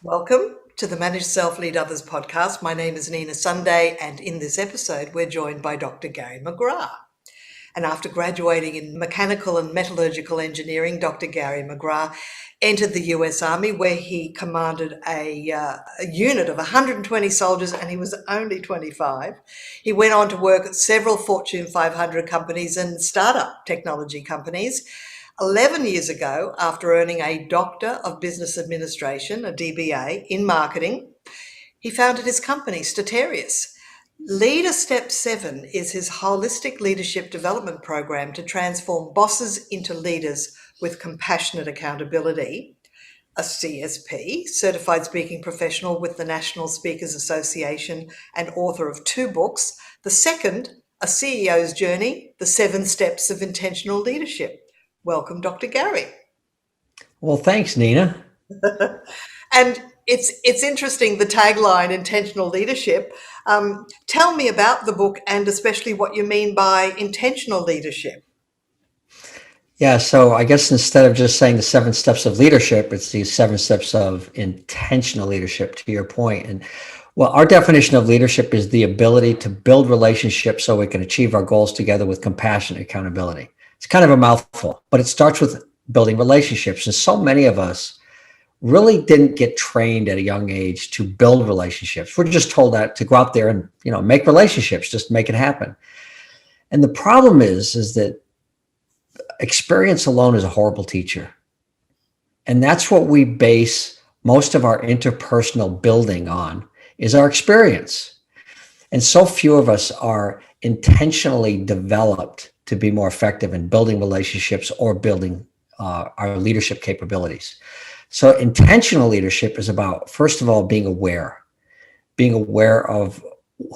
Welcome to the Manage Self, Lead Others podcast. My name is Nina Sunday, and in this episode, we're joined by Dr. Gary McGrath. And after graduating in mechanical and metallurgical engineering, Dr. Gary McGrath entered the US Army, where he commanded a unit of 120 soldiers, and he was only 25. He went on to work at several Fortune 500 companies and startup technology companies. 11 years ago, after earning a Doctor of Business Administration, a DBA, in marketing, he founded his company, Staterius. Leader Step 7 is his holistic leadership development program to transform bosses into leaders with compassionate accountability. A CSP, Certified Speaking Professional with the National Speakers Association, and author of 2 books. The second, A CEO's Journey, The 7 Steps of Intentional Leadership. Welcome, Dr. Gary. Well, thanks, Nina. And it's interesting, the tagline, intentional leadership. Tell me about the book and especially what you mean by intentional leadership. Yeah, so I guess instead of just saying the 7 steps of leadership, it's these 7 steps of intentional leadership, to your point. And well, our definition of leadership is the ability to build relationships so we can achieve our goals together with compassion and accountability. It's kind of a mouthful, but it starts with building relationships. And so many of us really didn't get trained at a young age to build relationships. We're just told that to go out there and, make relationships, just make it happen. And the problem is that experience alone is a horrible teacher. And that's what we base most of our interpersonal building on, is our experience. And so few of us are intentionally developed to be more effective in building relationships or building our leadership capabilities. So intentional leadership is about, first of all, being aware of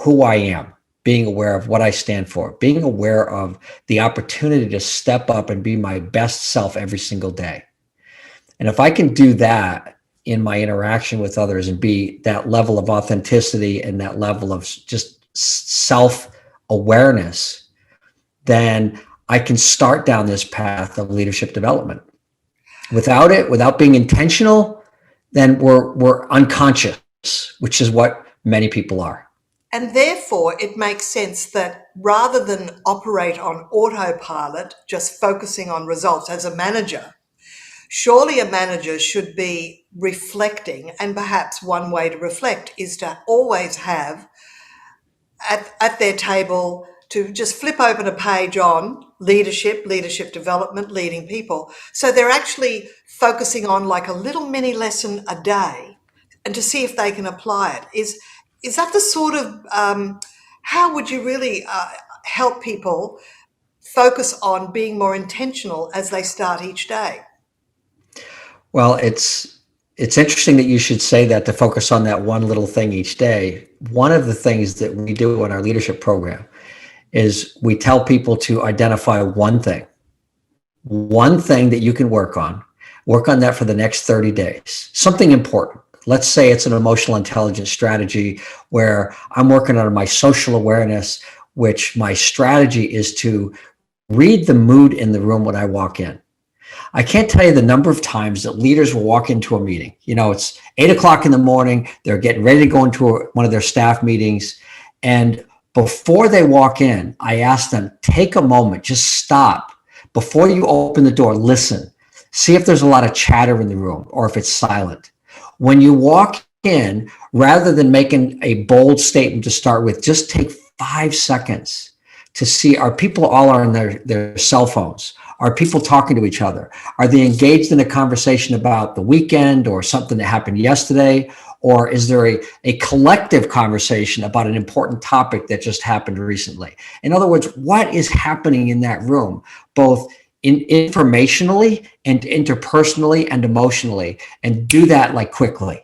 who I am, being aware of what I stand for, being aware of the opportunity to step up and be my best self every single day. And if I can do that in my interaction with others and be that level of authenticity and that level of just self-awareness, then I can start down this path of leadership development. Without it, without being intentional, then we're unconscious, which is what many people are. And therefore, it makes sense that rather than operate on autopilot, just focusing on results as a manager, surely a manager should be reflecting, and perhaps one way to reflect is to always have at their table to just flip open a page on leadership development, leading people. So they're actually focusing on like a little mini lesson a day and to see if they can apply it. Is that the sort of, how would you really help people focus on being more intentional as they start each day? Well, it's interesting that you should say that, to focus on that one little thing each day. One of the things that we do in our leadership program is we tell people to identify one thing that you can work on that for the next 30 days, something important. Let's say it's an emotional intelligence strategy where I'm working on my social awareness, which my strategy is to read the mood in the room when I walk in. I can't tell you the number of times that leaders will walk into a meeting. It's 8:00 in the morning. They're getting ready to go into one of their staff meetings. And before they walk in, I ask them, take a moment, just stop. Before you open the door, listen. See if there's a lot of chatter in the room or if it's silent. When you walk in, rather than making a bold statement to start with, just take 5 seconds to see, are people all on their cell phones? Are people talking to each other? Are they engaged in a conversation about the weekend or something that happened yesterday? Or is there a collective conversation about an important topic that just happened recently? In other words, what is happening in that room, both informationally and interpersonally and emotionally? And do that quickly.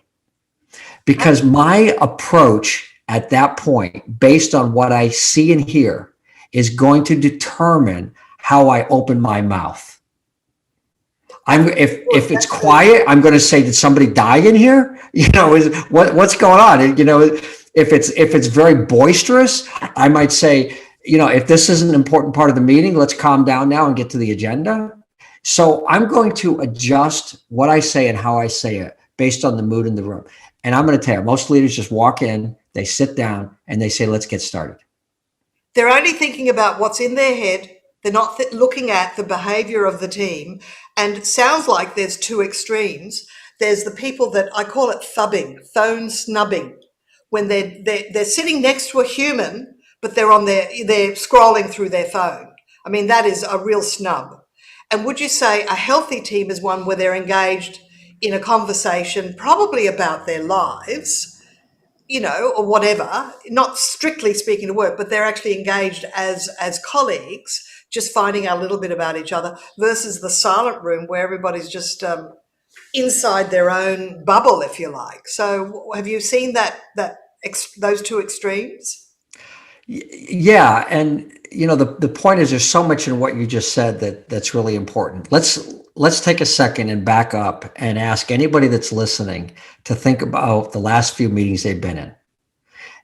Because my approach at that point, based on what I see and hear, is going to determine how I open my mouth. If it's quiet, I'm going to say, did somebody die in here? What's going on? If it's very boisterous, I might say, if this is an important part of the meeting, let's calm down now and get to the agenda. So I'm going to adjust what I say and how I say it based on the mood in the room. And I'm going to tell you, most leaders just walk in, they sit down, and they say, let's get started. They're only thinking about what's in their head. They're not looking at the behavior of the team. And it sounds like there's two extremes. There's the people that I call it phubbing, phone snubbing, when they're sitting next to a human, but they're scrolling through their phone. I mean, that is a real snub. And would you say a healthy team is one where they're engaged in a conversation, probably about their lives, or whatever, not strictly speaking to work, but they're actually engaged as colleagues, just finding out a little bit about each other, versus the silent room where everybody's just inside their own bubble, if you like. So have you seen those two extremes? Yeah. And, the point is there's so much in what you just said that's really important. Let's take a second and back up and ask anybody that's listening to think about the last few meetings they've been in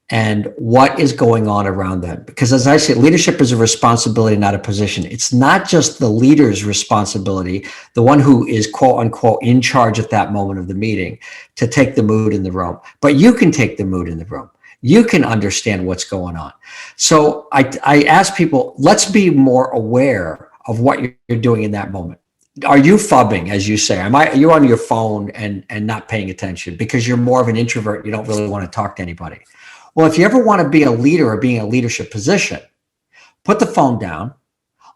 and what is going on around them. Because as I say, leadership is a responsibility, not a position. It's not just the leader's responsibility, the one who is quote unquote in charge at that moment of the meeting, to take the mood in the room, but you can take the mood in the room. You can understand what's going on. So I ask people, let's be more aware of what you're doing in that moment. Are you phubbing, as you say? Are you on your phone and not paying attention because you're more of an introvert? You don't really want to talk to anybody. Well, if you ever want to be a leader or be in a leadership position, put the phone down,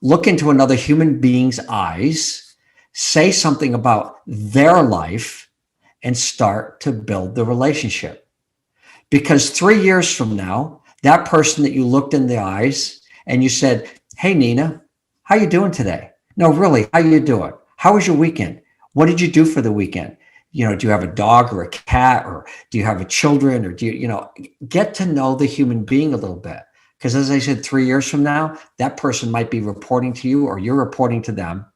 look into another human being's eyes, say something about their life, and start to build the relationship. Because 3 years from now, that person that you looked in the eyes and you said, hey, Nina, how you doing today? No, really, how you doing? How was your weekend? What did you do for the weekend? Do you have a dog or a cat, or do you have children, or do you, get to know the human being a little bit. Because as I said, 3 years from now, that person might be reporting to you or you're reporting to them,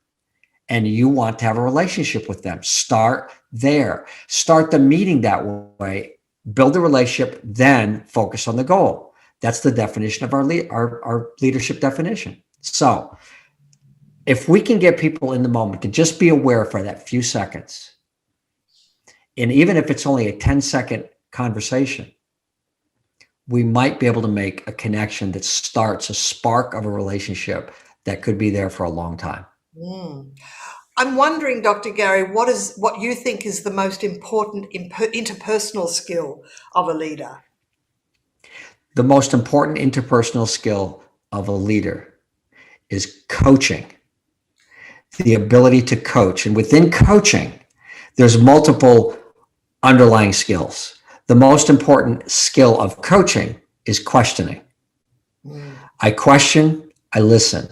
and you want to have a relationship with them. Start there. Start the meeting that way. Build a relationship, then focus on the goal. That's the definition of our leadership definition. So if we can get people in the moment to just be aware for that few seconds, and even if it's only a 10-second conversation, we might be able to make a connection that starts a spark of a relationship that could be there for a long time. I'm wondering, Dr. Gary, what you think is the most important interpersonal skill of a leader? The most important interpersonal skill of a leader is coaching, the ability to coach. And within coaching, there's multiple underlying skills. The most important skill of coaching is questioning. I question, I listen.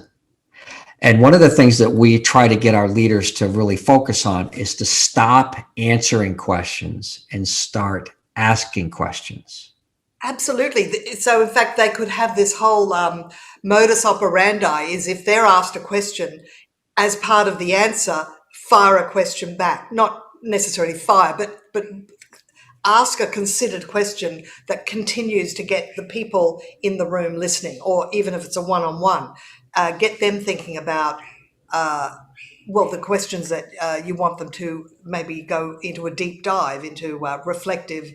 And one of the things that we try to get our leaders to really focus on is to stop answering questions and start asking questions. Absolutely. So in fact, they could have this whole modus operandi is if they're asked a question, as part of the answer, fire a question back. Not necessarily fire, but ask a considered question that continues to get the people in the room listening, or even if it's a one-on-one, get them thinking about, the questions that you want them to maybe go into a deep dive into reflective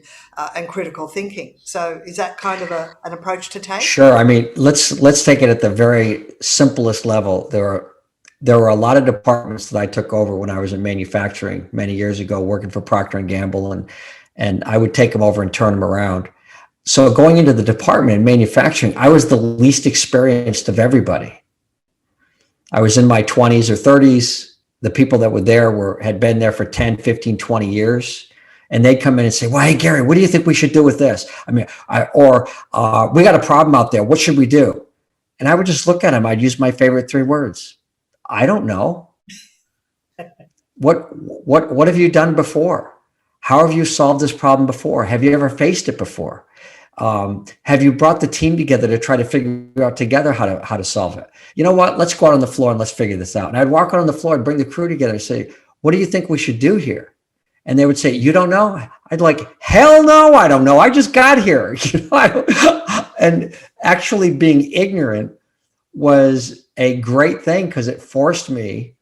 and critical thinking. So is that kind of an approach to take? Sure. I mean, let's take it at the very simplest level. There were a lot of departments that I took over when I was in manufacturing many years ago, working for Proctor Gamble, and I would take them over and turn them around. So going into the department in manufacturing, I was the least experienced of everybody. I was in my 20s or 30s. The people that were there had been there for 10, 15, 20 years. And they'd come in and say, well, hey, Gary, what do you think we should do with this? I mean, we got a problem out there. What should we do? And I would just look at them. I'd use my favorite 3 words. I don't know. What have you done before? How have you solved this problem before? Have you ever faced it before? Have you brought the team together to try to figure out together how to solve it? You know what? Let's go out on the floor and let's figure this out. And I'd walk out on the floor and bring the crew together and say, what do you think we should do here? And they would say, you don't know? I'd like, hell no, I don't know. I just got here. And actually being ignorant was a great thing because it forced me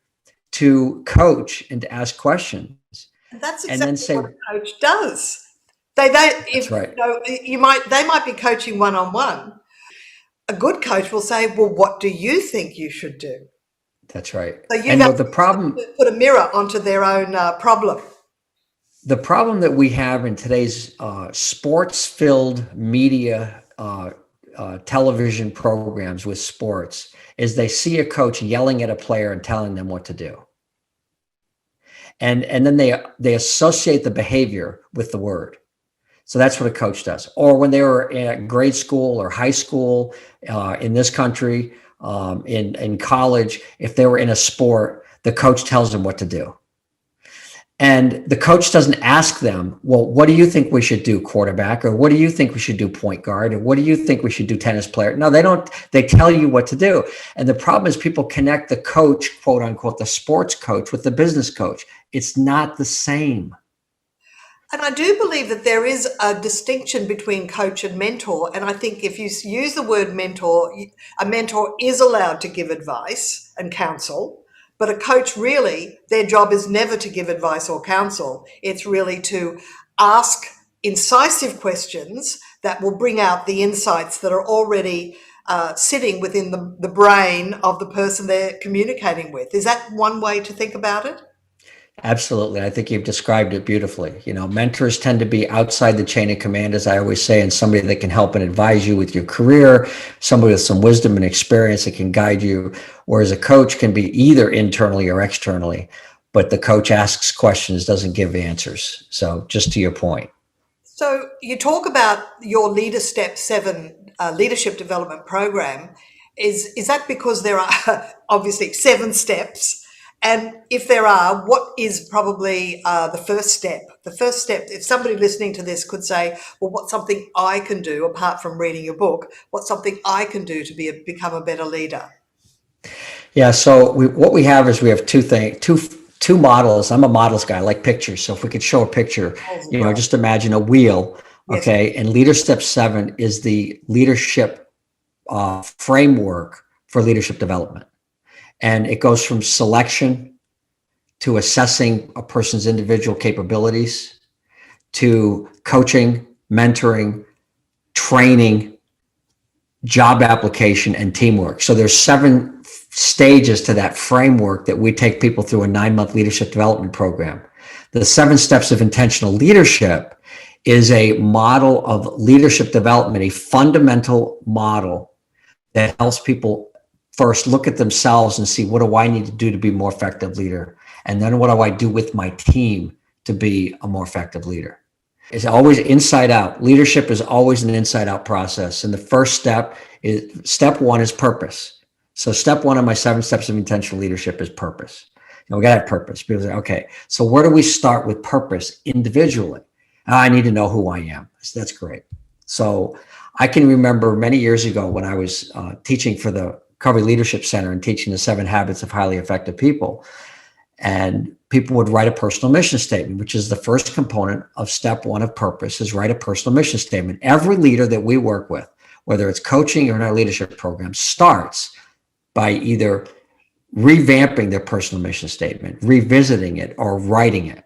to coach and to ask questions And that's and then exactly say, what a coach does. that's If right. they might be coaching one-on-one. A good coach will say, well, what do you think you should do? That's right. So you've And what actually put a mirror onto their own problem. the problem that we have in today's sports-filled media, television programs with sports is they see a coach yelling at a player and telling them what to do. And then they associate the behavior with the word. So that's what a coach does. Or when they were in grade school or high school in this country, in college, if they were in a sport, the coach tells them what to do. And the coach doesn't ask them, well, what do you think we should do, quarterback? Or what do you think we should do, point guard? Or what do you think we should do, tennis player? No, they don't. They tell you what to do. And the problem is people connect the coach, quote unquote, the sports coach with the business coach. It's not the same. And I do believe that there is a distinction between coach and mentor. And I think if you use the word mentor, a mentor is allowed to give advice and counsel, but a coach really, their job is never to give advice or counsel. It's really to ask incisive questions that will bring out the insights that are already sitting within the brain of the person they're communicating with. Is that one way to think about it? Absolutely. I think you've described it beautifully. You know, mentors tend to be outside the chain of command, as I always say, and somebody that can help and advise you with your career, somebody with some wisdom and experience that can guide you. Whereas a coach can be either internally or externally, but the coach asks questions, doesn't give answers. So just to your point. So you talk about your Leader Step 7 leadership development program. Is that because there are obviously 7 steps? And if there are, what is probably the first step? The first step, if somebody listening to this could say, well, what's something I can do apart from reading your book? What's something I can do to become a better leader? Yeah. So what we have is we have two models. I'm a models guy. I like pictures. So if we could show a picture, just imagine a wheel. Yes. Okay. And Leader Step 7 is the leadership framework for leadership development. And it goes from selection to assessing a person's individual capabilities to coaching, mentoring, training, job application, and teamwork. So there's 7 stages to that framework that we take people through a 9-month leadership development program. The 7 steps of intentional leadership is a model of leadership development, a fundamental model that helps people first look at themselves and see, what do I need to do to be a more effective leader? And then what do I do with my team to be a more effective leader? It's always inside out. Leadership is always an inside out process. And the first step 1 is purpose. So step 1 of my 7 steps of intentional leadership is purpose. We got to have purpose. People say, okay, so where do we start with purpose individually? I need to know who I am. That's great. So I can remember many years ago when I was teaching for the Recovery Leadership Center and teaching the 7 habits of highly effective people. And people would write a personal mission statement, which is the first component of step 1 of purpose, is write a personal mission statement. Every leader that we work with, whether it's coaching or in our leadership program, starts by either revamping their personal mission statement, revisiting it, or writing it.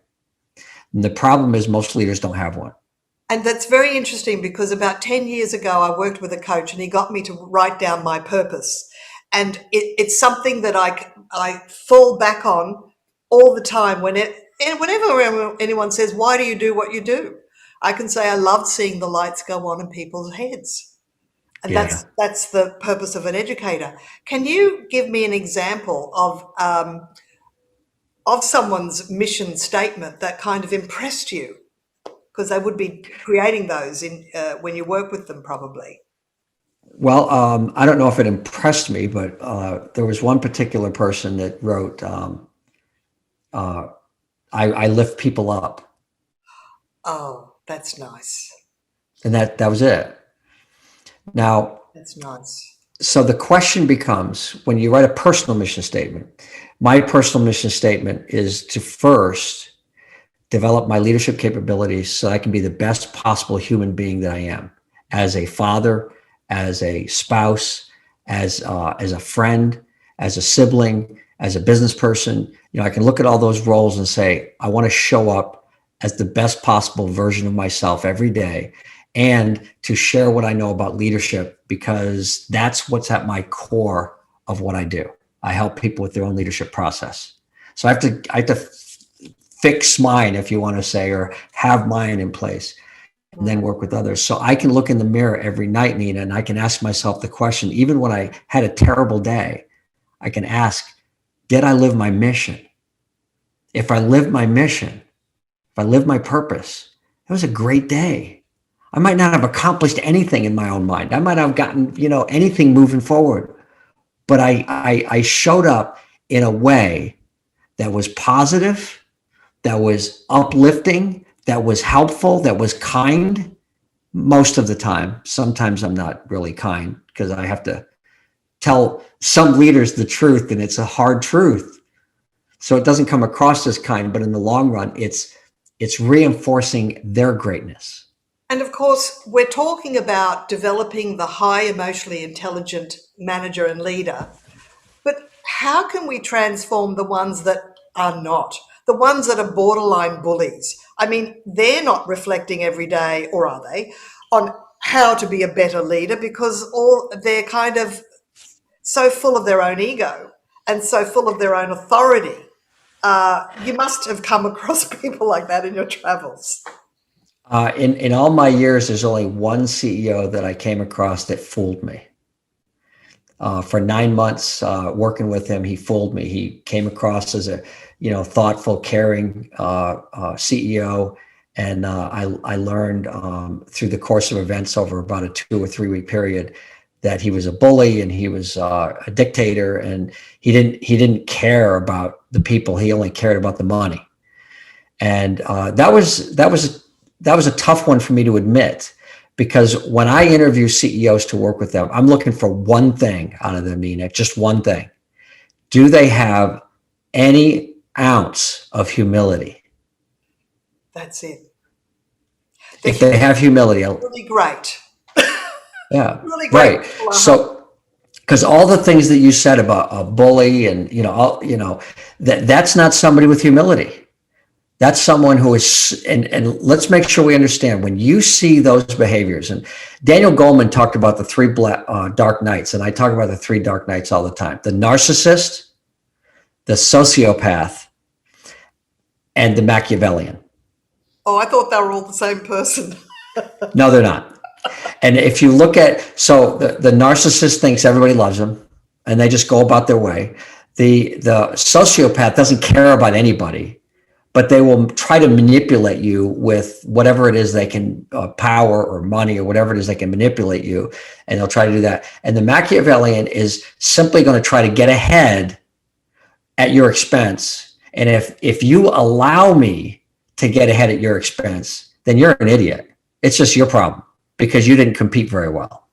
And the problem is most leaders don't have one. And that's very interesting because about 10 years ago, I worked with a coach and he got me to write down my purpose. And it's something that I fall back on all the time. Whenever anyone says, why do you do what you do? I can say, I love seeing the lights go on in people's heads. And that's the purpose of an educator. Can you give me an example of someone's mission statement that kind of impressed you? Because they would be creating those when you work with them, probably. Well, I don't know if it impressed me, but there was one particular person that wrote, I lift people up. Oh, that's nice. And that was it. Now, that's nice. So the question becomes, when you write a personal mission statement, my personal mission statement is to first develop my leadership capabilities so I can be the best possible human being that I am, as a father, as a spouse, as a friend, as a sibling, as a business person. I can look at all those roles and say, I want to show up as the best possible version of myself every day, and to share what I know about leadership, because that's what's at my core of what I do. I help people with their own leadership process. So I have to fix mine, if you want to say, or have mine in place, and then work with others. So I can look in the mirror every night, Nina, and I can ask myself the question, even when I had a terrible day, I can ask, did I live my mission? If I lived my mission, if I lived my purpose, it was a great day. I might not have accomplished anything in my own mind. I might have gotten, anything moving forward, but I showed up in a way that was positive, that was uplifting, that was helpful, that was kind most of the time. Sometimes I'm not really kind because I have to tell some leaders the truth, and it's a hard truth. So it doesn't come across as kind, but in the long run, it's reinforcing their greatness. And of course, we're talking about developing the high emotionally intelligent manager and leader. But how can we transform the ones that are not? The ones that are borderline bullies? I mean, they're not reflecting every day, or are they, on how to be a better leader, because they're kind of so full of their own ego and so full of their own authority. You must have come across people like that in your travels. In all my years, there's only one CEO that I came across that fooled me. For 9 months working with him, he fooled me. He came across as a thoughtful, caring CEO, and I learned through the course of events over about a 2 or 3 week period that he was a bully, and he was a dictator, and he didn't care about the people. He only cared about the money, and that was a tough one for me to admit, because when I interview CEOs to work with them, I'm looking for one thing out of them, Nina, just one thing. Do they have any ounce of humility? That's it. If they have humility, really great. Yeah, really great. Right. So, because all the things that you said about a bully and that's not somebody with humility. That's someone who is, and let's make sure we understand, when you see those behaviors, and Daniel Goleman talked about the three dark nights, and I talk about the three dark nights all the time: the narcissist, the sociopath, and the Machiavellian. Oh, I thought they were all the same person. No, they're not. And if you look at, so the narcissist thinks everybody loves them, and they just go about their way. The sociopath doesn't care about anybody, but they will try to manipulate you with whatever it is they can, power or money or whatever it is they can manipulate you, and they'll try to do that. And the Machiavellian is simply going to try to get ahead at your expense. And if you allow me to get ahead at your expense, then you're an idiot. It's just your problem, because you didn't compete very well.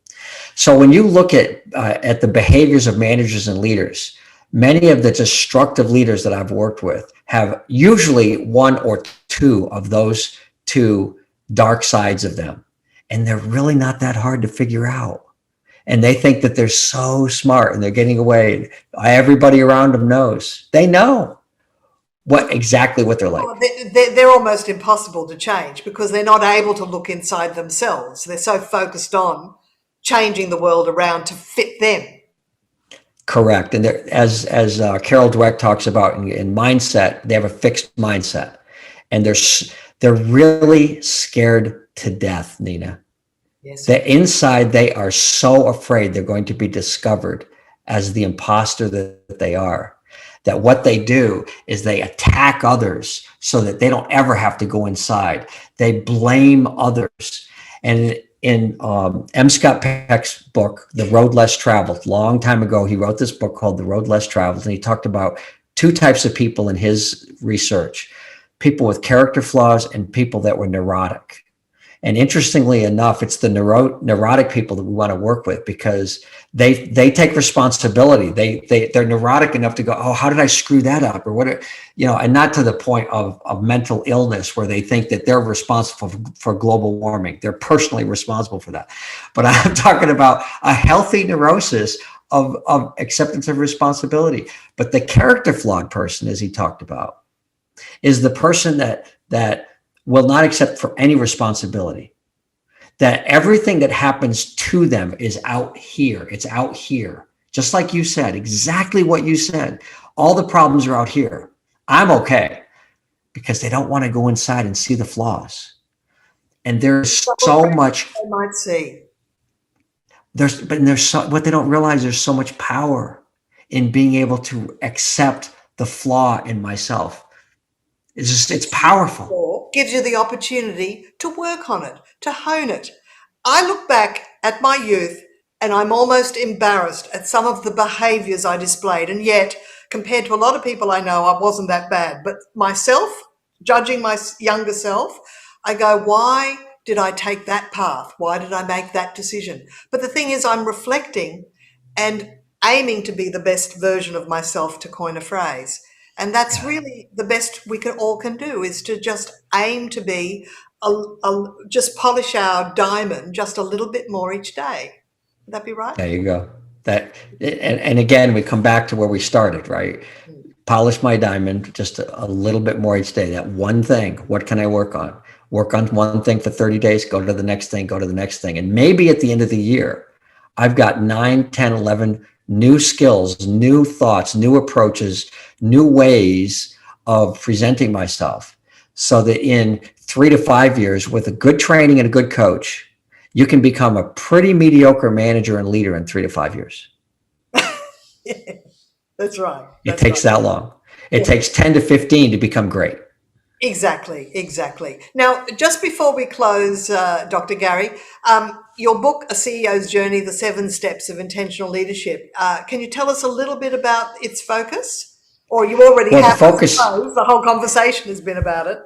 So when you look at the behaviors of managers and leaders, many of the destructive leaders that I've worked with have usually one or two of those two dark sides of them. And they're really not that hard to figure out. And they think that they're so smart and they're getting away. Everybody around them knows. They know exactly what they're like. Well, they're almost impossible to change, because they're not able to look inside themselves. They're so focused on changing the world around to fit them. Correct. And as Carol Dweck talks about in mindset, they have a fixed mindset, and they're really scared to death, Nina. Yes. The inside, they are so afraid they're going to be discovered as the imposter that they are, that what they do is they attack others so that they don't ever have to go inside. They blame others. And in M. Scott Peck's book, The Road Less Traveled, long time ago, he wrote this book called The Road Less Traveled, and he talked about two types of people in his research: people with character flaws and people that were neurotic. And interestingly enough, it's the neurotic people that we want to work with, because they take responsibility. They're neurotic enough to go, oh, how did I screw that up? Or what, and not to the point of mental illness where they think that they're responsible for global warming. They're personally responsible for that. But I'm talking about a healthy neurosis of acceptance of responsibility. But the character-flawed person, as he talked about, is the person that will not accept for any responsibility, that everything that happens to them is out here. It's out here. Just like you said, exactly what you said. All the problems are out here. I'm okay, because they don't want to go inside and see the flaws. And there's so much they might see. What they don't realize, there's so much power in being able to accept the flaw in myself. It's powerful. Or gives you the opportunity to work on it, to hone it. I look back at my youth and I'm almost embarrassed at some of the behaviors I displayed. And yet, compared to a lot of people I know, I wasn't that bad. But myself, judging my younger self, I go, why did I take that path? Why did I make that decision? But the thing is, I'm reflecting and aiming to be the best version of myself, to coin a phrase. And that's really the best we can do, is to just aim to be, just polish our diamond just a little bit more each day. Would that be right? There you go. And again, we come back to where we started, right? Polish my diamond just a little bit more each day. That one thing, what can I work on? Work on one thing for 30 days, go to the next thing, go to the next thing. And maybe at the end of the year, I've got 9, 10, 11 new skills, new thoughts, new approaches, new ways of presenting myself, so that in 3 to 5 years, with a good training and a good coach, you can become a pretty mediocre manager and leader in 3 to 5 years. Yeah, that's right. It takes that long. It takes 10 to 15 to become great. Exactly. Now, just before we close, Dr. Gary, your book, A CEO's Journey, The 7 Steps of Intentional Leadership, can you tell us a little bit about its focus? Or you already have, I suppose, the whole conversation has been about it.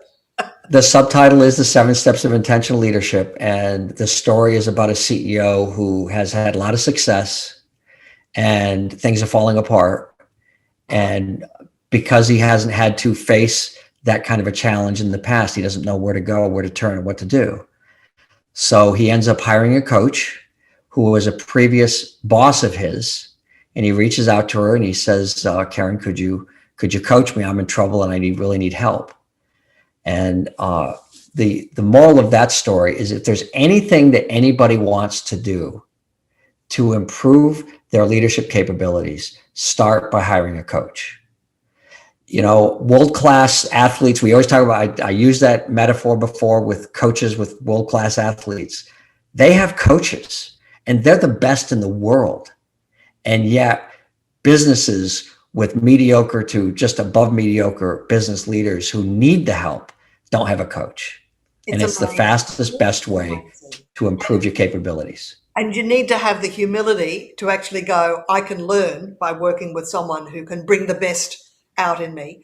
The subtitle is The 7 Steps of Intentional Leadership, and the story is about a CEO who has had a lot of success and things are falling apart. And because he hasn't had to face that kind of a challenge in the past, he doesn't know where to go, where to turn, and what to do. So he ends up hiring a coach who was a previous boss of his, and he reaches out to her and he says, Karen, could you coach me? I'm in trouble and I really need help. And the moral of that story is, if there's anything that anybody wants to do to improve their leadership capabilities, start by hiring a coach. World-class athletes, we always talk about, I used that metaphor before with coaches, with world-class athletes. They have coaches and they're the best in the world. And yet businesses with mediocre to just above mediocre business leaders who need the help don't have a coach. It's the fastest, best way to improve your capabilities. And you need to have the humility to actually go, I can learn by working with someone who can bring the best out in me.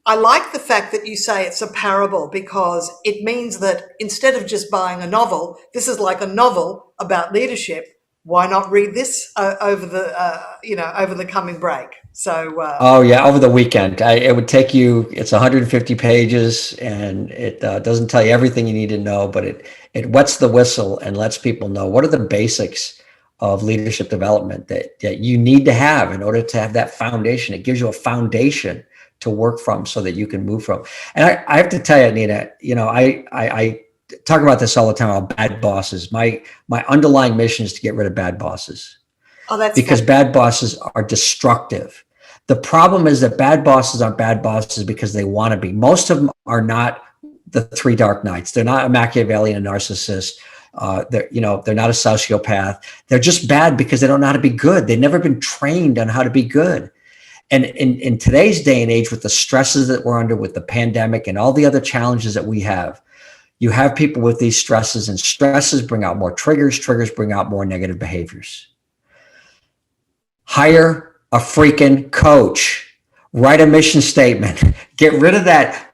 I like the fact that you say it's a parable, because it means that instead of just buying a novel, this is like a novel about leadership. Why not read this over the coming break? So over the weekend. It would take you, it's 150 pages, and it doesn't tell you everything you need to know, but it wets the whistle and lets people know what are the basics of leadership development that you need to have in order to have that foundation. It gives you a foundation to work from so that you can move from. And I have to tell you, Nina, I talk about this all the time about bad bosses. My underlying mission is to get rid of bad bosses. Oh, that's because bad bosses are destructive. The problem is that bad bosses aren't bad bosses because they want to be. Most of them are not the 3 dark nights. They're not a Machiavellian, a narcissist. They're not a sociopath. They're just bad because they don't know how to be good. They've never been trained on how to be good. And in today's day and age, with the stresses that we're under, with the pandemic and all the other challenges that we have, you have people with these stresses, and stresses bring out more triggers. Triggers bring out more negative behaviors. Hire a freaking coach. Write a mission statement. Get rid of that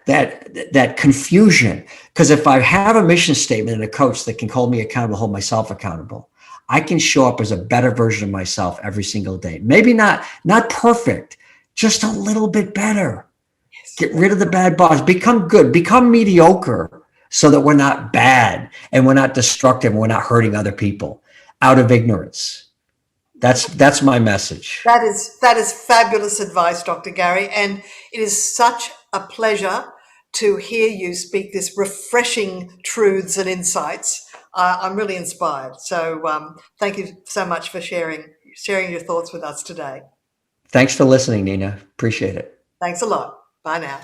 that confusion. Because if I have a mission statement and a coach that can hold me accountable, hold myself accountable, I can show up as a better version of myself every single day. Maybe not perfect, just a little bit better. Get rid of the bad boss, become good, become mediocre, so that we're not bad and we're not destructive and we're not hurting other people out of ignorance. That's my message. That is fabulous advice, Dr. Gary, and it is such a pleasure to hear you speak this refreshing truths and insights. I'm really inspired. So thank you so much for sharing your thoughts with us today. Thanks for listening, Nina. Appreciate it. Thanks a lot. Bye now.